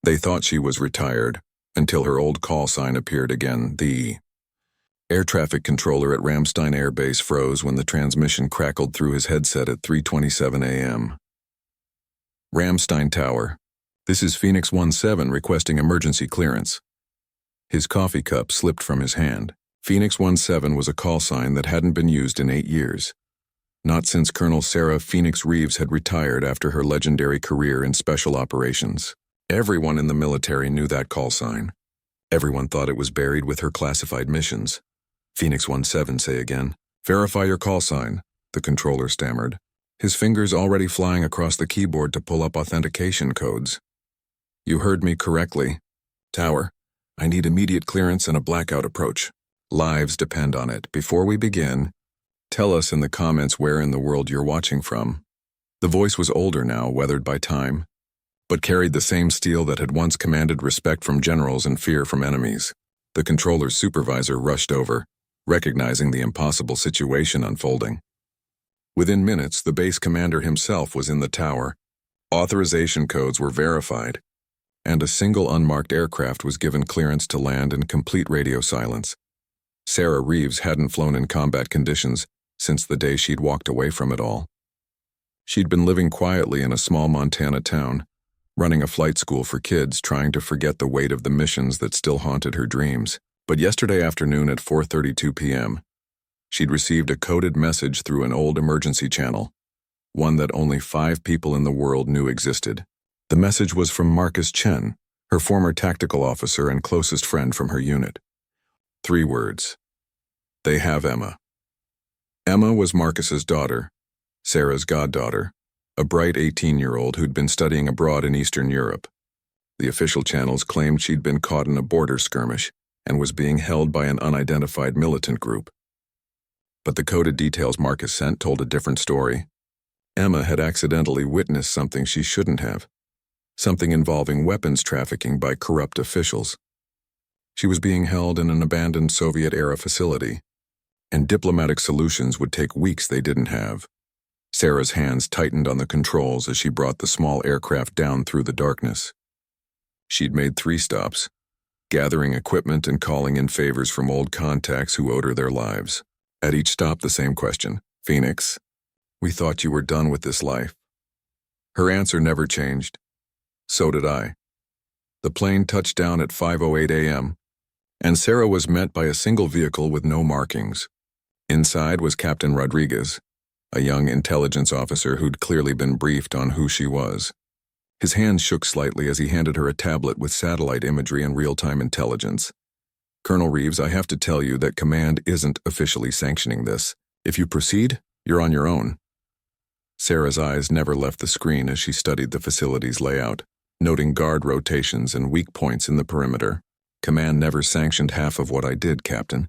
They thought she was retired, until her old call sign appeared again. The air traffic controller at Ramstein Air Base froze when the transmission crackled through his headset at 3:27 a.m. Ramstein Tower. This is Phoenix 17 requesting emergency clearance. His coffee cup slipped from his hand. Phoenix 17 was a call sign that hadn't been used in 8 years. Not since Colonel Sarah Phoenix Reeves had retired after her legendary career in special operations. Everyone in the military knew that call sign. Everyone thought it was buried with her classified missions. Phoenix 17, say again. Verify your call sign, the controller stammered, his fingers already flying across the keyboard to pull up authentication codes. You heard me correctly. Tower, I need immediate clearance and a blackout approach. Lives depend on it. Before we begin, tell us in the comments where in the world you're watching from. The voice was older now, weathered by time, but carried the same steel that had once commanded respect from generals and fear from enemies. The controller's supervisor rushed over, recognizing the impossible situation unfolding. Within minutes, the base commander himself was in the tower. Authorization codes were verified, and a single unmarked aircraft was given clearance to land in complete radio silence. Sarah Reeves hadn't flown in combat conditions since the day she'd walked away from it all. She'd been living quietly in a small Montana town, running a flight school for kids, trying to forget the weight of the missions that still haunted her dreams. But yesterday afternoon at 4:32 p.m., she'd received a coded message through an old emergency channel, one that only 5 people in the world knew existed. The message was from Marcus Chen, her former tactical officer and closest friend from her unit. 3 words. They have Emma. Emma was Marcus's daughter, Sarah's goddaughter, a bright 18-year-old who'd been studying abroad in Eastern Europe. The official channels claimed she'd been caught in a border skirmish and was being held by an unidentified militant group. But the coded details Marcus sent told a different story. Emma had accidentally witnessed something she shouldn't have, something involving weapons trafficking by corrupt officials. She was being held in an abandoned Soviet-era facility, and diplomatic solutions would take weeks they didn't have. Sarah's hands tightened on the controls as she brought the small aircraft down through the darkness. She'd made 3 stops, gathering equipment and calling in favors from old contacts who owed her their lives. At each stop, the same question. Phoenix, we thought you were done with this life. Her answer never changed. So did I. The plane touched down at 5:08 a.m., and Sarah was met by a single vehicle with no markings. Inside was Captain Rodriguez, a young intelligence officer who'd clearly been briefed on who she was. His hands shook slightly as he handed her a tablet with satellite imagery and real-time intelligence. Colonel Reeves, I have to tell you that Command isn't officially sanctioning this. If you proceed, you're on your own. Sarah's eyes never left the screen as she studied the facility's layout, noting guard rotations and weak points in the perimeter. Command never sanctioned half of what I did, Captain.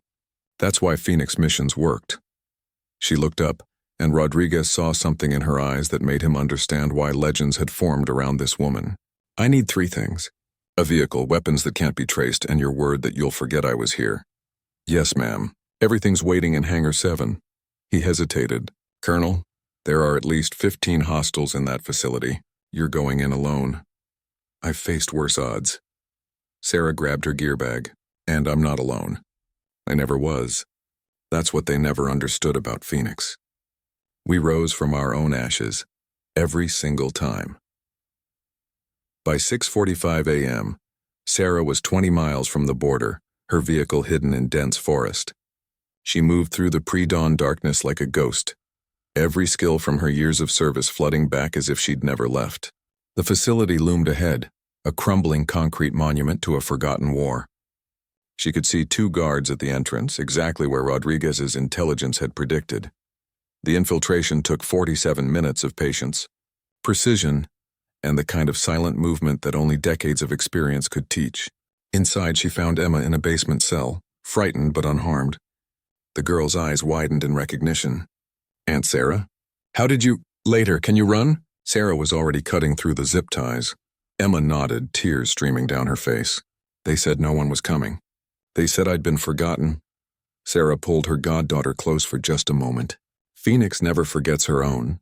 That's why Phoenix missions worked. She looked up, and Rodriguez saw something in her eyes that made him understand why legends had formed around this woman. I need 3 things. A vehicle, weapons that can't be traced, and your word that you'll forget I was here. Yes, ma'am. Everything's waiting in Hangar 7. He hesitated. Colonel, there are at least 15 hostiles in that facility. You're going in alone. I've faced worse odds. Sarah grabbed her gear bag. And I'm not alone. I never was. That's what they never understood about Phoenix. We rose from our own ashes, every single time. By 6:45 a.m., Sarah was 20 miles from the border, her vehicle hidden in dense forest. She moved through the pre-dawn darkness like a ghost, every skill from her years of service flooding back as if she'd never left. The facility loomed ahead, a crumbling concrete monument to a forgotten war. She could see 2 guards at the entrance, exactly where Rodriguez's intelligence had predicted. The infiltration took 47 minutes of patience, precision, and the kind of silent movement that only decades of experience could teach. Inside, she found Emma in a basement cell, frightened but unharmed. The girl's eyes widened in recognition. Aunt Sarah? How did you— Later, can you run? Sarah was already cutting through the zip ties. Emma nodded, tears streaming down her face. They said no one was coming. They said I'd been forgotten. Sarah pulled her goddaughter close for just a moment. Phoenix never forgets her own.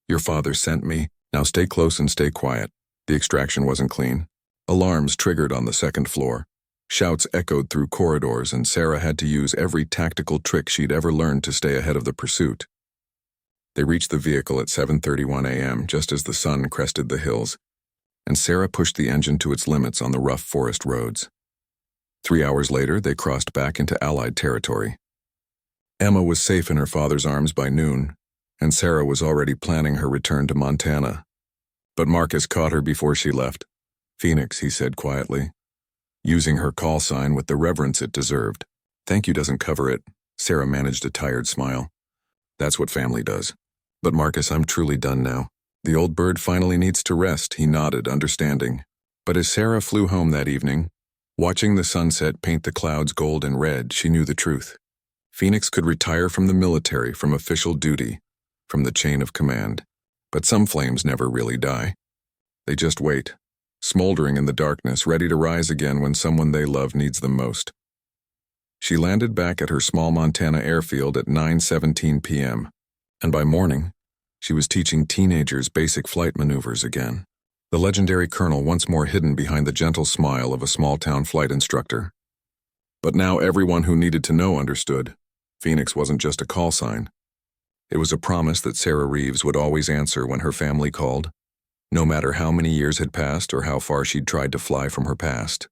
Your father sent me. Now stay close and stay quiet. The extraction wasn't clean. Alarms triggered on the second floor. Shouts echoed through corridors, and Sarah had to use every tactical trick she'd ever learned to stay ahead of the pursuit. They reached the vehicle at 7:31 a.m., just as the sun crested the hills, and Sarah pushed the engine to its limits on the rough forest roads. 3 hours later, they crossed back into Allied territory. Emma was safe in her father's arms by noon, and Sarah was already planning her return to Montana. But Marcus caught her before she left. "Phoenix," he said quietly, using her call sign with the reverence it deserved. "Thank you doesn't cover it." Sarah managed a tired smile. "That's what family does. But Marcus, I'm truly done now. The old bird finally needs to rest," he nodded, understanding. But as Sarah flew home that evening, watching the sunset paint the clouds gold and red, she knew the truth. Phoenix could retire from the military, from official duty, from the chain of command. But some flames never really die. They just wait, smoldering in the darkness, ready to rise again when someone they love needs them most. She landed back at her small Montana airfield at 9:17 p.m., and by morning, she was teaching teenagers basic flight maneuvers again. The legendary colonel once more hidden behind the gentle smile of a small-town flight instructor. But now everyone who needed to know understood. Phoenix wasn't just a call sign. It was a promise that Sarah Reeves would always answer when her family called, no matter how many years had passed or how far she'd tried to fly from her past.